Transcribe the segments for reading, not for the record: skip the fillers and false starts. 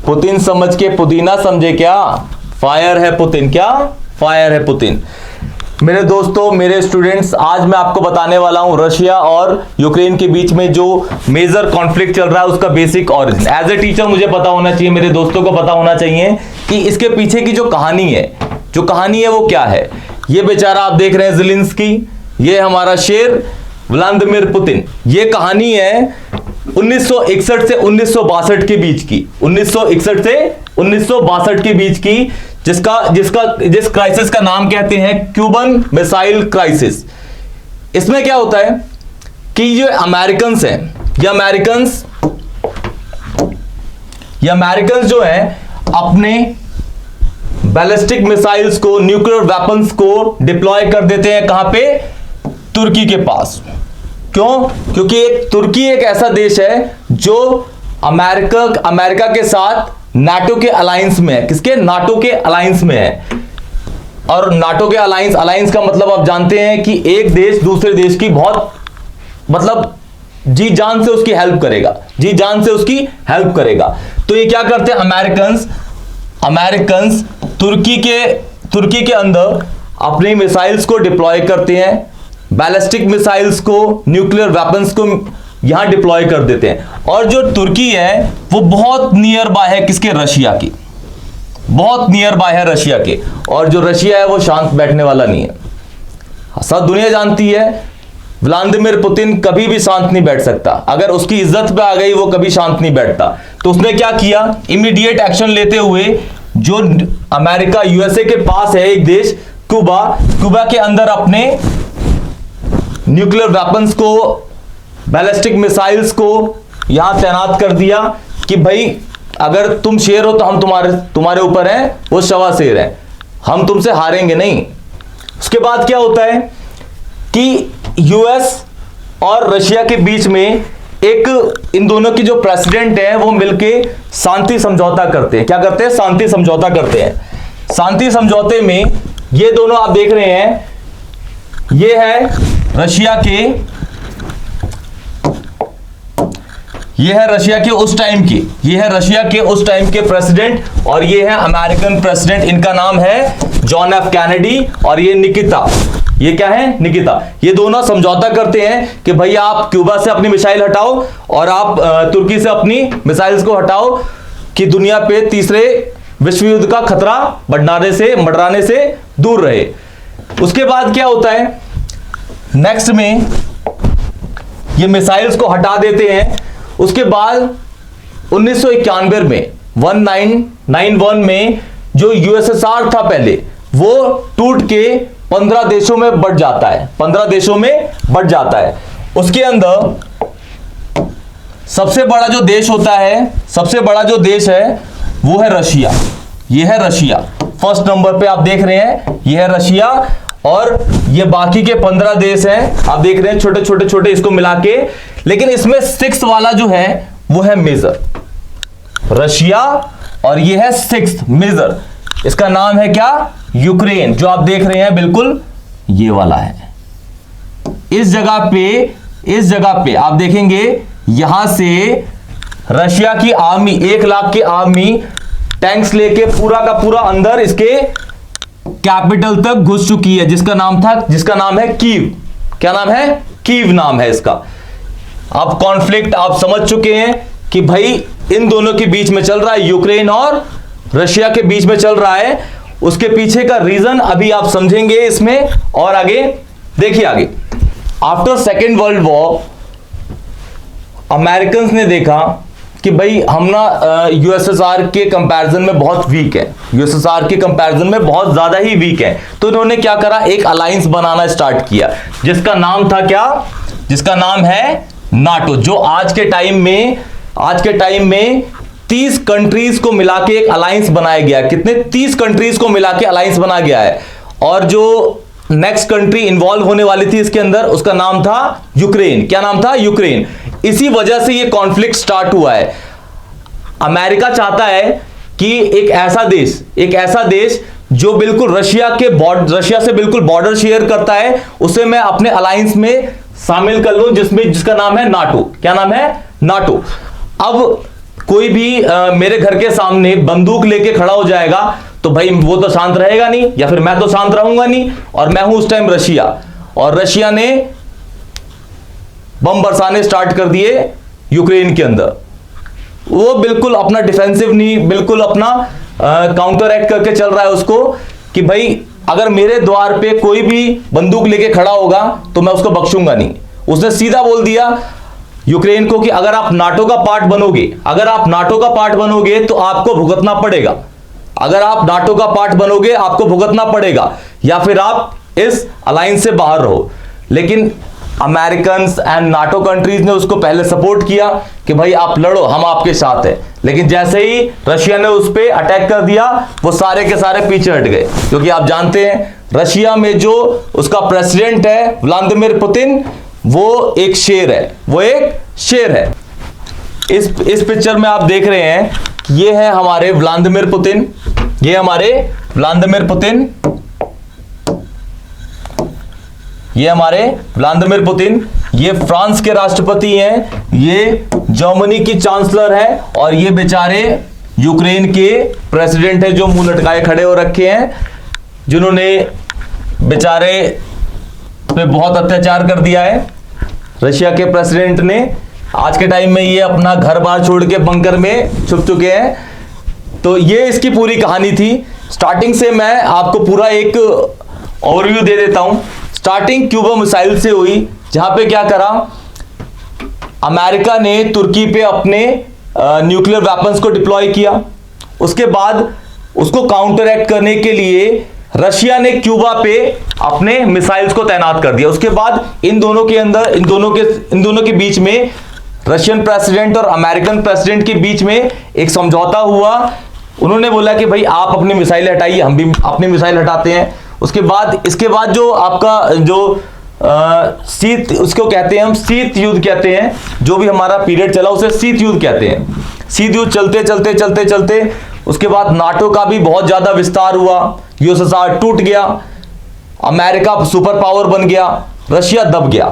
Putin समझ के पुदीना समझे क्या? फायर है पुतिन। क्या? फायर है पुतिन। मेरे दोस्तों, मेरे स्टूडेंट्स, आज मैं आपको बताने वाला हूं रशिया और यूक्रेन के बीच में जो मेजर कॉन्फ्लिक्ट चल रहा है उसका basic origin. As a teacher मुझे पता होना चाहिए, मेरे दोस्तों को पता होना चाहिए कि इसके पीछे की जो कहानी है वो क्या है। ये बेचारा आप देख रहे हैं ज़ेलेंस्की, ये हमारा शेर व्लादिमीर पुतिन। ये कहानी है 1961 से 1962 के बीच की, 1961 से 1962 के बीच की, जिस क्राइसिस का नाम कहते हैं क्यूबन मिसाइल क्राइसिस। इसमें क्या होता है कि ये अमेरिकन्स हैं, ये अमेरिकन्स जो हैं अपने बैलिस्टिक मिसाइल्स को, न्यूक्लियर वेपन्स को डिप्लॉय कर देते हैं। कहां पे? तुर्की के पास। क्यों? क्योंकि तुर्की एक ऐसा देश है जो अमेरिका के साथ नाटो के अलायंस में है। किसके? नाटो के अलायंस में है। और नाटो के अलायंस का मतलब आप जानते हैं कि एक देश दूसरे देश की बहुत जी जान से उसकी हेल्प करेगा, तो ये क्या करते हैं अमेरिकन्स तुर्की के अंदर अपनी मिसाइल्स को डिप्लॉय करते हैं, बैलिस्टिक मिसाइल्स को, न्यूक्लियर वेपन्स को यहां डिप्लॉय कर देते हैं। और जो तुर्की है वो बहुत नियर बाय है किसके? रशिया की, बहुत नियर बाय है रशिया के। और जो रशिया है वो शांत बैठने वाला नहीं है। सब दुनिया जानती है व्लादिमीर पुतिन कभी भी शांत नहीं बैठ सकता। अगर उसकी इज्जत पे आ गई वो कभी शांत नहीं बैठता। तो उसने क्या किया? इमीडिएट एक्शन लेते हुए जो अमेरिका यूएसए के पास है एक देश क्यूबा के अंदर अपने न्यूक्लियर वेपन्स को, बैलिस्टिक मिसाइल्स को यहां तैनात कर दिया कि भाई अगर तुम शेर हो तो हम तुम्हारे ऊपर हैं, वो शवा शेर है, हम तुमसे हारेंगे नहीं। उसके बाद क्या होता है कि यूएस और रशिया के बीच में इन दोनों की जो प्रेसिडेंट है वो मिलके शांति समझौता करते हैं। क्या करते हैं? शांति समझौता करते हैं। शांति समझौते में ये दोनों आप देख रहे हैं, ये है रशिया के उस टाइम के प्रेसिडेंट और ये है अमेरिकन प्रेसिडेंट। इनका नाम है जॉन एफ कैनेडी और ये निकिता। ये क्या है? निकिता। ये दोनों समझौता करते हैं कि भैया आप क्यूबा से अपनी मिसाइल हटाओ और आप तुर्की से अपनी मिसाइल्स को हटाओ कि दुनिया पे तीसरे विश्व युद्ध का खतरा मंडराने से दूर रहे। उसके बाद क्या होता है? नेक्स्ट में ये मिसाइल्स को हटा देते हैं। उसके बाद 1991 में 1991 में जो यूएसएसआर था पहले, वो टूट के 15 देशों में बढ़ जाता है। उसके अंदर सबसे बड़ा जो देश है वो है रशिया। ये है रशिया, फर्स्ट नंबर पे आप देख रहे हैं, ये है रशिया। और ये बाकी के 15 देश हैं, आप देख रहे हैं छोटे इसको मिला के। लेकिन इसमें 6th वाला जो है वो है मेजर, रशिया, और ये है 6th मेजर। इसका नाम है क्या? यूक्रेन, जो आप देख रहे हैं बिल्कुल ये वाला है। इस जगह पे आप देखेंगे यहां से रशिया की आर्मी 1 लाख की आर्मी टैंक्स लेके पूरा का पूरा अंदर इसके कैपिटल तक घुस चुकी है, जिसका नाम है कीव। क्या नाम है? कीव नाम है इसका। अब कॉन्फ्लिक्ट आप समझ चुके हैं कि भाई इन दोनों के बीच में चल रहा है, यूक्रेन और रशिया के बीच में चल रहा है। उसके पीछे का रीजन अभी आप समझेंगे इसमें। और आगे देखिए, आगे after second world war Americans ने देखा कि भाई हम ना यूएसएसआर के कंपैरिजन में बहुत वीक है, यूएसएसआर के कंपैरिजन में बहुत ज्यादा ही वीक है। तो इन्होंने क्या करा? एक अलायंस बनाना स्टार्ट किया, जिसका नाम था क्या? जिसका नाम है नाटो। जो आज के टाइम में 30 कंट्रीज को मिला के एक अलायंस बनाया गया। कितने? 30 कंट्रीज को मिला के अलायंस बना गया है। और जो नेक्स्ट कंट्री इन्वॉल्व होने वाली थी इसके अंदर, उसका नाम था यूक्रेन। क्या नाम था? यूक्रेन। इसी वजह से ये कॉन्फ्लिक्ट स्टार्ट हुआ है। अमेरिका चाहता है कि एक ऐसा देश जो बिल्कुल रशिया से बिल्कुल बॉर्डर शेयर करता है, उसे मैं अपने अलायंस में शामिल कर लूं, जिसका नाम है नाटो। क्या नाम है? नाटो। अब कोई भी मेरे घर के सामने बंदूक लेके खड़ा हो जाएगा तो भाई वो तो शांत रहेगा नहीं, या फिर मैं तो शांत रहूंगा नहीं। और मैं हूं उस टाइम रशिया, और रशिया ने बम बरसाने स्टार्ट कर दिए यूक्रेन के अंदर। वो बिल्कुल अपना डिफेंसिव नहीं, बिल्कुल अपना काउंटर एक्ट करके चल रहा है उसको कि भाई अगर मेरे द्वार पे कोई भी बंदूक लेके खड़ा होगा तो मैं उसको बख्शूंगा नहीं। उसने सीधा बोल दिया यूक्रेन को कि अगर आप नाटो का पार्ट बनोगे, अगर आप नाटो का पार्ट बनोगे तो आपको भुगतना पड़ेगा। अगर आप नाटो का पार्ट बनोगे आपको भुगतना पड़ेगा, या फिर आप इस अलायंस से बाहर रहो। लेकिन अमेरिकन एंड नाटो कंट्रीज ने उसको पहले सपोर्ट किया कि भाई आप लड़ो, हम आपके साथ हैं। लेकिन जैसे ही रशिया ने उस पर अटैक कर दिया, वो सारे के सारे पीछे हट गए। क्योंकि आप जानते हैं रशिया में जो उसका प्रेसिडेंट है व्लादिमीर पुतिन, वो एक शेर है, वो एक शेर है। इस पिक्चर में आप देख रहे हैं, ये है हमारे व्लादिमीर पुतिन, ये हमारे व्लादिमीर पुतिन, ये हमारे व्लादिमीर पुतिन, ये फ्रांस के राष्ट्रपति हैं, ये जर्मनी की चांसलर है, और ये बेचारे यूक्रेन के प्रेसिडेंट है जो मुंह लटकाए खड़े हो रखे हैं, जिन्होंने बेचारे पे बहुत अत्याचार कर दिया है। रशिया के प्रेसिडेंट ने आज के टाइम में ये अपना घर बार छोड़ के बंकर में छुप चुके हैं। तो ये इसकी पूरी कहानी थी। स्टार्टिंग से मैं आपको पूरा एक ओवरव्यू दे देता हूं। स्टार्टिंग क्यूबा मिसाइल से हुई, जहां पे क्या करा, अमेरिका ने तुर्की पे अपने न्यूक्लियर वेपन्स को डिप्लॉय किया। उसके बाद उसको काउंटर एक्ट करने के लिए रशिया ने क्यूबा पे अपने मिसाइल्स को तैनात कर दिया। उसके बाद इन दोनों के बीच में, रशियन प्रेसिडेंट और अमेरिकन प्रेसिडेंट के बीच में एक समझौता हुआ। उन्होंने बोला कि भाई आप अपनी मिसाइल हटाइए, हम भी अपनी मिसाइल हटाते हैं। इसके बाद जो आपका जो शीत, उसको कहते हैं हम शीत युद्ध कहते हैं, जो भी हमारा पीरियड चला उसे शीत युद्ध कहते हैं। शीत युद्ध चलते उसके बाद नाटो का भी बहुत ज्यादा विस्तार हुआ, यूएसएसआर टूट गया, अमेरिका सुपर पावर बन गया, रशिया दब गया।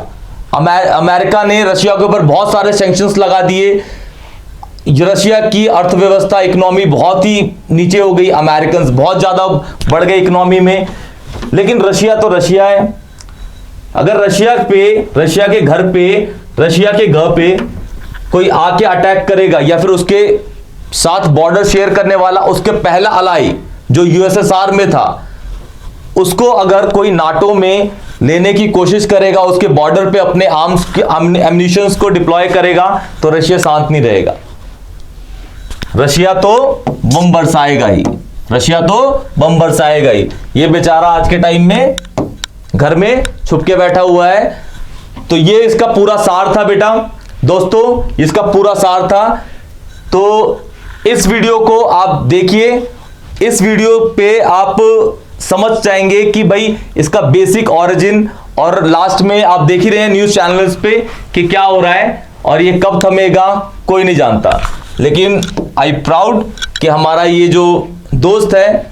अमेरिका ने रशिया के ऊपर बहुत सारे सैंक्शंस लगा दिए। रशिया की अर्थव्यवस्था, इकोनॉमी बहुत ही नीचे हो गई, अमेरिकन बहुत ज्यादा बढ़ गए इकोनॉमी में। लेकिन रशिया तो रशिया है। अगर रशिया के घर पे कोई आके अटैक करेगा, या फिर उसके साथ बॉर्डर शेयर करने वाला उसके पहला अलाई जो यूएसएसआर में था, उसको अगर कोई नाटो में लेने की कोशिश करेगा, उसके बॉर्डर पे अपने आर्म्स के एम्यूनिशंस को डिप्लॉय करेगा, तो रशिया शांत नहीं रहेगा। रशिया तो बम बरसाएगा ही। ये बेचारा आज के टाइम में घर में छुप के बैठा हुआ है। तो ये इसका पूरा सार था बेटा, दोस्तों, इसका पूरा सार था। तो इस वीडियो को आप देखिए, इस वीडियो पे आप समझ जाएंगे कि भाई इसका बेसिक ऑरिजिन, और लास्ट में आप देख ही रहे हैं न्यूज चैनल्स पे कि क्या हो रहा है, और ये कब थमेगा कोई नहीं जानता। लेकिन आई प्राउड कि हमारा ये जो दोस्त है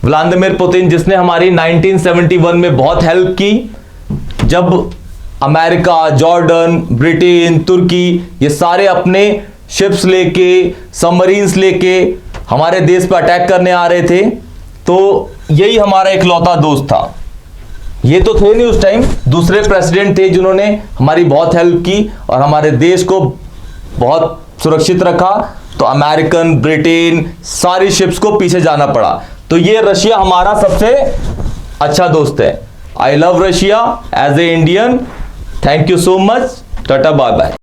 व्लादिमीर पुतिन, जिसने हमारी 1971 में बहुत हेल्प की, जब अमेरिका, जॉर्डन, ब्रिटेन, तुर्की ये सारे अपने शिप्स लेके, सबमरीन्स लेके हमारे देश पर अटैक करने आ रहे थे, तो यही हमारा इकलौता दोस्त था। ये तो थे नहीं उस टाइम, दूसरे प्रेसिडेंट थे जिन्होंने हमारी बहुत हेल्प की और हमारे देश को बहुत सुरक्षित रखा। तो अमेरिकन, ब्रिटेन, सारी शिप्स को पीछे जाना पड़ा। तो ये रशिया हमारा सबसे अच्छा दोस्त है। I love Russia as a Indian. Thank you so much. Tata, bye bye.